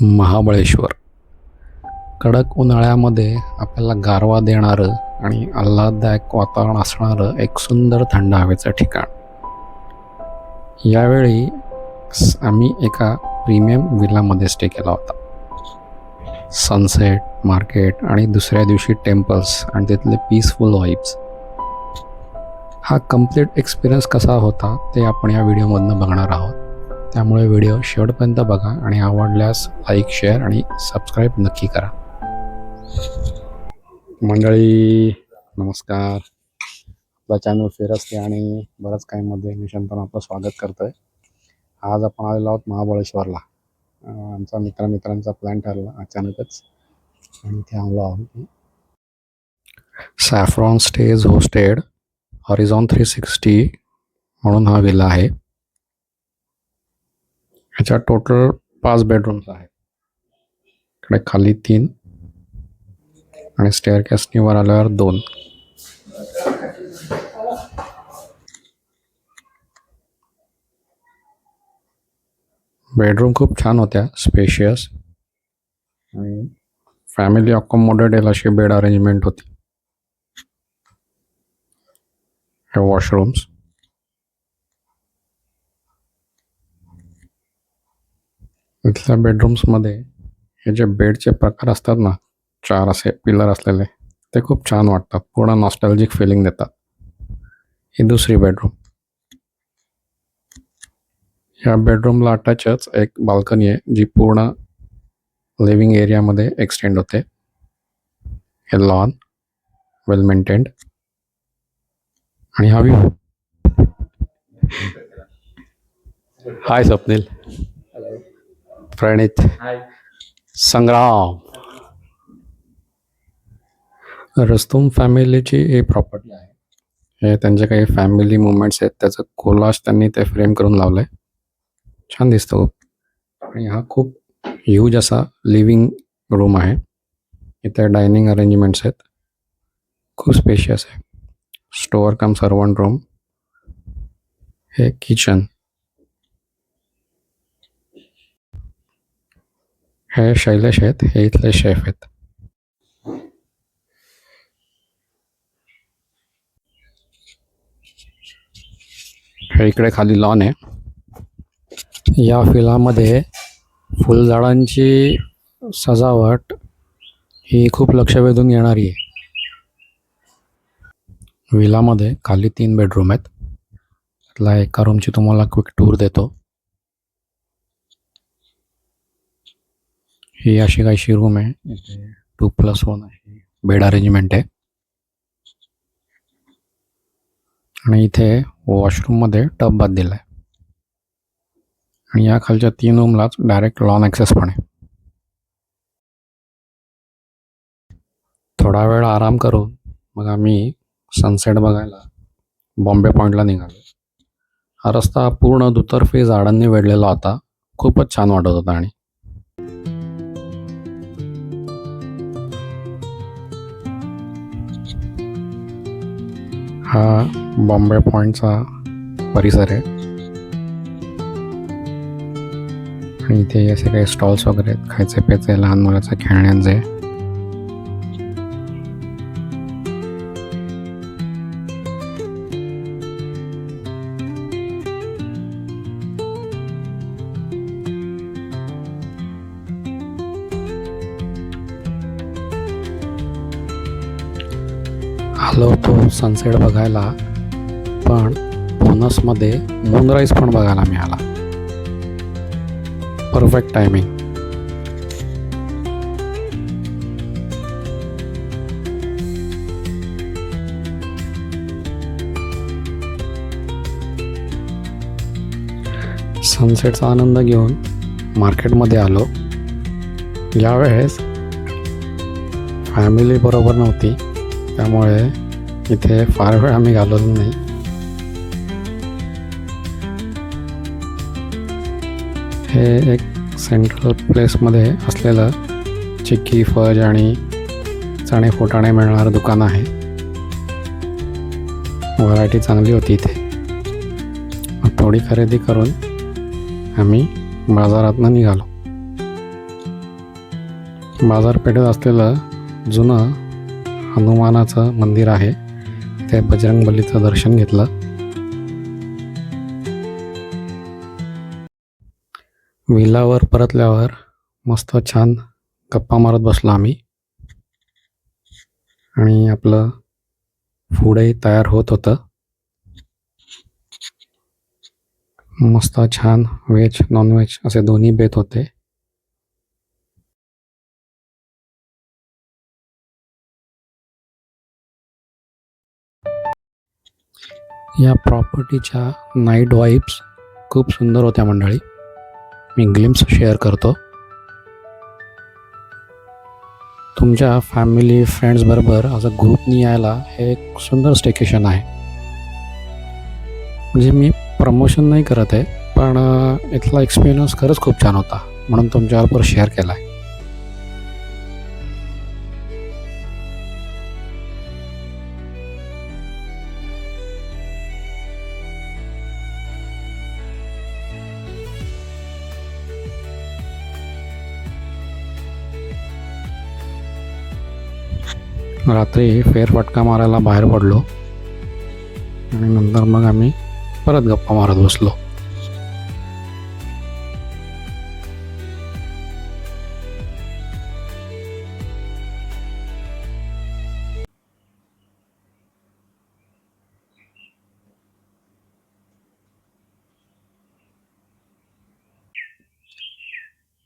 महाबळेश्वर कडक उन्हाळ्यामध्ये आपल्याला गारवा देणारं आणि आल्हाददायक वातावरण असणारं एक सुंदर थंड हवेचं ठिकाण. यावेळी आम्ही एका प्रीमियम विलामध्ये स्टे केला होता. सनसेट, मार्केट आणि दुसऱ्या दिवशी टेम्पल्स आणि तिथले पीसफुल वाईब्स. हा कम्प्लीट एक्सपिरियन्स कसा होता ते आपण या व्हिडिओमधनं बघणार आहोत. त्यामुळे व्हिडिओ शेवटपर्यंत बघा आणि आवडल्यास लाईक, शेअर आणि सबस्क्राईब नक्की करा. मंडळी नमस्कार. आपला चॅनल फिरस्ते आणि बरंच काहीमध्ये मी शंतनू आपलं स्वागत करतो आहे. आज आपण आलेलो आहोत महाबळेश्वरला. आमचा मित्रांचा प्लॅन ठरला अचानकच आणि इथे आलो आहोत. सॅफ्रॉन स्टेज होस्टेड हॉरिझॉन 360 म्हणून हा विला आहे. ह्याच्या टोटल 5 बेडरूम्स आहेत. इकडे खाली 3 आणि स्टेअरकेसनी वर आल्यावर 2. बेडरूम खूप छान होत्या, स्पेशियस आणि फॅमिली अकोमोडेटेड अशी बेड अरेंजमेंट होती. हे वॉशरूम्स. इथल्या बेडरूम्समध्ये हे जे बेडचे प्रकार असतात ना, 4 असे पिलर असलेले, ते खूप छान वाटतात. पूर्ण नॉस्टॅल्जिक फिलिंग देतात. ही दुसरी बेडरूम. या बेडरूमला अटॅचच एक बाल्कनी आहे जी पूर्ण लिव्हिंग एरियामध्ये एक्सटेंड होते. हे लॉन वेल मेंटेन्ड आणि हा व्ह्यू. हाय स्वप्नील, प्रणित, संग्राम. रस्तुम फॅमिलीची ही प्रॉपर्टी आहे. हे त्यांचे काही फॅमिली मुवमेंट्स आहेत, त्याचं कोलाज त्यांनी ते फ्रेम करून लावलं आहे. छान दिसतो. आणि हा खूप ह्यूज असा लिव्हिंग रूम आहे. इथे डायनिंग अरेंजमेंट्स आहेत. खूप स्पेशियस आहे. स्टोअर कम सर्वंट रूम. हे किचन. हे शैलेश आहेत, हे इथले शेफ आहेत. हे इकडे खाली लॉन आहे. या विलामध्ये फुलझाडांची सजावट ही खूप लक्ष वेधून घेणारी आहे. विलामध्ये खाली 3 बेडरूम आहेत. त्यातला एका रूमची तुम्हाला क्विक टूर देतो. ही अशी काहीशी रूम आहे. इथे 2+1 अशी बेड अरेंजमेंट आहे. आणि इथे वॉशरूममध्ये टब बाथ दिला आहे. आणि या खालच्या 3 रूमलाच डायरेक्ट लॉन ॲक्सेस पण आहे. थोडा वेळ आराम करून मग आम्ही सनसेट बघायला बॉम्बे पॉईंटला निघालो. हा रस्ता पूर्ण दुतर्फी झाडांनी वेढलेला होता. खूपच छान वाटत होता. आणि हा बॉम्बे पॉईंटचा परिसर आहे. आणि इथे असे काही स्टॉल्स वगैरे आहेत, खायचे प्यायचे, लहान मुलाचे खेळण्यांचे. आलो तो सनसेट बघायला, पण बोनसमध्ये मूनराईज पण बघायला मिळाला. Perfect timing. सनसेटचा आनंद घेऊन मार्केटमध्ये आलो. यावेळेस फॅमिली बरोबर नव्हती, त्यामुळे इथे फार वेळ आम्ही घालवलो नाही. हे एक सेंट्रल प्लेसमध्ये असलेलं चिक्की, फज आणि चणे फुटाणे मिळणारं दुकान आहे. व्हरायटी चांगली होती इथे. थोडी खरेदी करून आम्ही बाजारातनं निघालो. बाजारपेठेत असलेलं जुनं हनुमानाचं मंदिर आहे. ते बजरंगबलीचं दर्शन घेतलं. विलावर परतल्यावर मस्त छान गप्पा मारत बसलो आम्ही आणि आपलं फूडही तयार होत होतं. मस्त छान व्हेज नॉनव्हेज असे दोन्ही बेत होते. या प्रॉपर्टीच्या नाईट वाईब्स खूप सुंदर होत्या मंडळी. मी ग्लिम्स शेअर करतो. तुमच्या फॅमिली फ्रेंड्सबरोबर असं ग्रुपनी यायला हे एक सुंदर स्टेकेशन आहे. म्हणजे मी प्रमोशन नाही करत आहे, पण इथला एक्सपिरियन्स खरंच खूप छान होता म्हणून तुमच्याबरोबर शेअर केला आहे. रात्री फेरफटका मारायला बाहेर पडलो आणि नंतर मग आम्ही परत गप्पा मारत बसलो.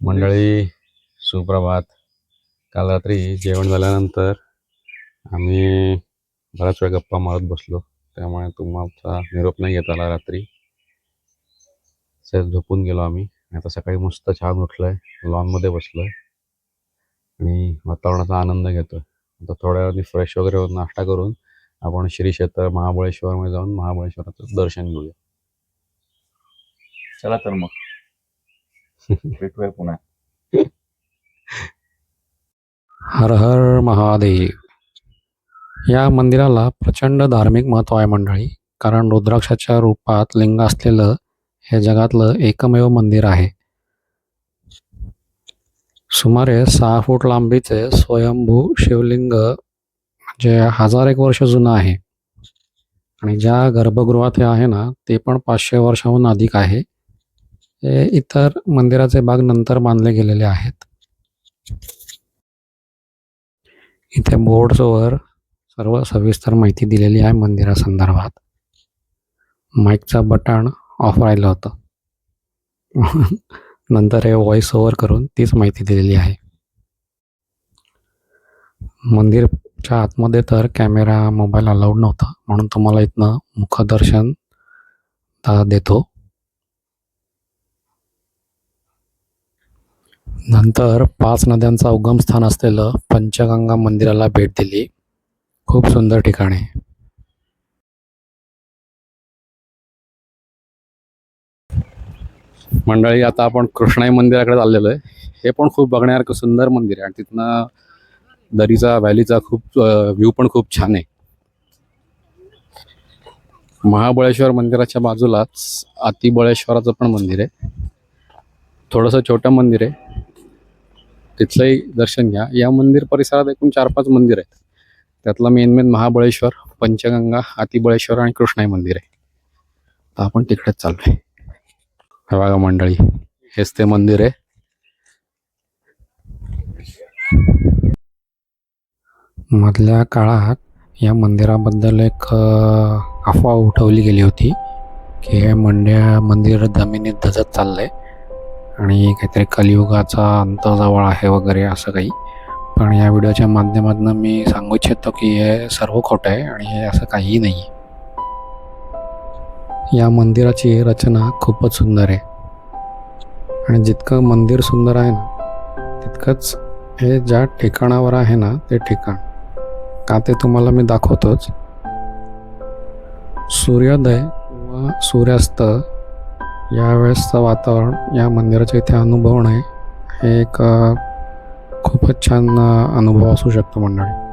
मंडळी सुप्रभात. काल रात्री जेवण झाल्यानंतर आम्ही बराच वेळ गप्पा मारत बसलो, त्यामुळे तुम्हाला निरोप नाही घेता आला. रात्री सहज झोपून गेलो आम्ही. आता सकाळी मस्त छान उठलोय, लॉनमध्ये बसलोय आणि वातावरणाचा आनंद घेतोय. आता थोड्या वेळाने फ्रेश वगैरे होऊन नाश्ता करून आपण श्री क्षेत्र महाबळेश्वरमध्ये जाऊन महाबळेश्वराचं दर्शन घेऊया. चला तर मग भेटूया पुन्हा. हर हर महादेव. या मंदिराला प्रचंड धार्मिक महत्त्व आहे मंडळी, कारण रुद्राक्षाच्या रूपात लिंग असलेलं हे जगातलं एकमेव मंदिर आहे. सुमारे 6 फूट लांबीचे स्वयंभू शिवलिंग म्हणजे 1001 वर्ष जुनं आहे आणि ज्या गर्भगृहात हे आहे ना, ते पण 500 वर्षाहून अधिक आहे. हे इतर मंदिराचे भाग नंतर बांधले गेलेले आहेत. इथे बोर्ड्सवर सर्व सविस्तर माहिती दिलेली आहे मंदिरासंदर्भात. माईकचं बटन ऑफ राहिलं होतं. नंतर हे व्हॉइस ओव्हर करून तीच माहिती दिलेली आहे. मंदिरच्या आतमध्ये तर कॅमेरा मोबाईल अलाउड नव्हता, म्हणून तुम्हाला इथनं मुखदर्शन देतो. नंतर 5 नद्यांचा उगमस्थान असलेलं पंचगंगा मंदिराला भेट दिली. खूप सुंदर ठिकाण आहे. मंडळी आता आपण कृष्णाई मंदिराकडे चाललेलो आहे. हे पण खूप बघण्यासारखं सुंदर मंदिर आहे आणि तिथनं दरीचा व्हॅलीचा खूप व्ह्यू पण खूप छान आहे. महाबळेश्वर मंदिराच्या बाजूलाच अतिबळेश्वराचं पण मंदिर आहे. थोडंसं छोटं मंदिर आहे, तिथलंही दर्शन घ्या. या मंदिर परिसरात एकूण 4-5 मंदिर आहेत. त्यातलं मेन महाबळेश्वर, पंचगंगा, अतिबळेश्वर आणि कृष्णाई मंदिर आहे. तर आपण तिकडेच चाललोय. हे बघा मंडळी, हेच ते मंदिर आहे. मधल्या काळात या मंदिराबद्दल एक अफवा उठवली गेली होती की हे मंदिर जमिनीत धजत चाललंय आणि काहीतरी कलियुगाचा अंत जवळ आहे वगैरे असं काही. पण या व्हिडिओच्या माध्यमातून मी सांगू इच्छितो की हे सर्व खोटं आहे आणि हे असं काहीही नाही आहे. या मंदिराची रचना खूपच सुंदर आहे आणि जितकं मंदिर सुंदर आहे ना, तितकंच हे ज्या ठिकाणावर आहे ना ते ठिकाण का ते तुम्हाला मी दाखवतोच. सूर्योदय किंवा सूर्यास्त यावेळेसचं वातावरण या मंदिराच्या इथे अनुभवणं हे एक खूपच छान अनुभव असू शकतो मंडळी.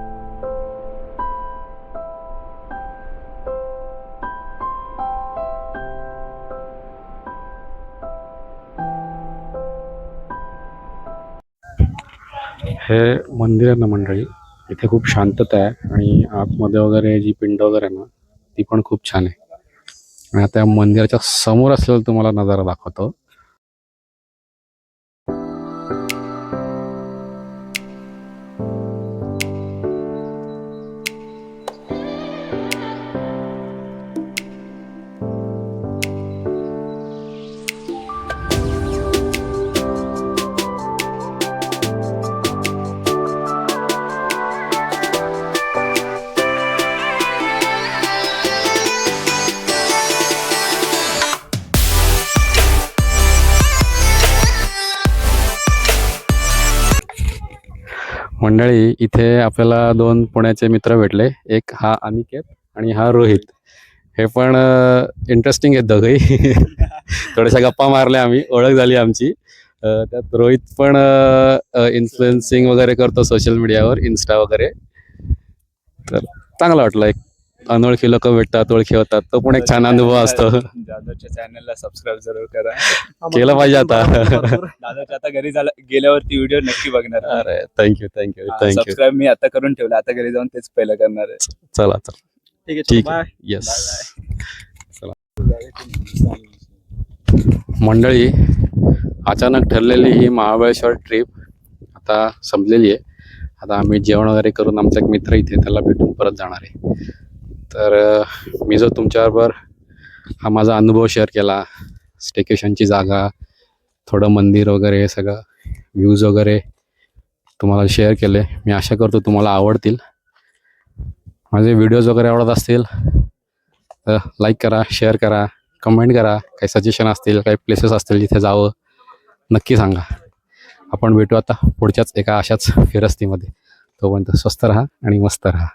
हे मंदिर आहे ना मंडळी, इथे खूप शांतता आहे आणि आतमध्ये वगैरे जी पिंड वगैरे आहे ना ती पण खूप छान आहे. आणि आता या मंदिराच्या समोर असलेला तुम्हाला नजारा दाखवतो. मंडळी इथे आपल्याला दोन पुण्याचे मित्र भेटले. एक हा अनिकेत आणि हा रोहित. हे पण इंटरेस्टिंग आहेत दोघंही. थोड्याशा गप्पा मारल्या आम्ही, ओळख झाली आमची. त्यात रोहित पण इन्फ्लुएन्सिंग वगैरे करतो सोशल मीडियावर, इन्स्टा वगैरे. तर चांगलं वाटलं, एक अनोळखी लोक भेटतात, ओळखी होतात. तो पण एक छान अनुभव असतो. दादाच्या चॅनलला सबस्क्राईब जरूर करा. केलं पाहिजे आता. दादाच्या आता घरी गेल्यावरती व्हिडिओ नक्की बघणार. अरे थँक्यू थँक्यू थँक्यू. सबस्क्राईब मी आता करून ठेवलं, आता घरी जाऊन तेच पहिलं करणार आहे. चला चला ठीक ठीक आहे, आहे. येस. मंडळी, अचानक ठरलेली ही महाबळेश्वर ट्रिप आता संपलेली आहे. आता आम्ही जेवण वगैरे करून आमचा एक मित्र इथे, त्याला भेटून परत जाणार आहे. तर मी जो तुमच्याबरोबर हा माझा अनुभव शेअर केला, स्टेकेशनची जागा, थोडं मंदिर वगैरे, हे सगळं व्ह्यूज वगैरे तुम्हाला शेअर केले. मी आशा करतो तुम्हाला आवडतील. माझे व्हिडिओज वगैरे आवडत असतील तर लाईक करा, शेअर करा, कमेंट करा. काही सजेशन असतील, काही प्लेसेस असतील जिथे जावं, नक्की सांगा. आपण भेटू आता पुढच्याच एका अशाच फिरस्तीमध्ये. तोपर्यंत स्वस्त राहा आणि मस्त राहा.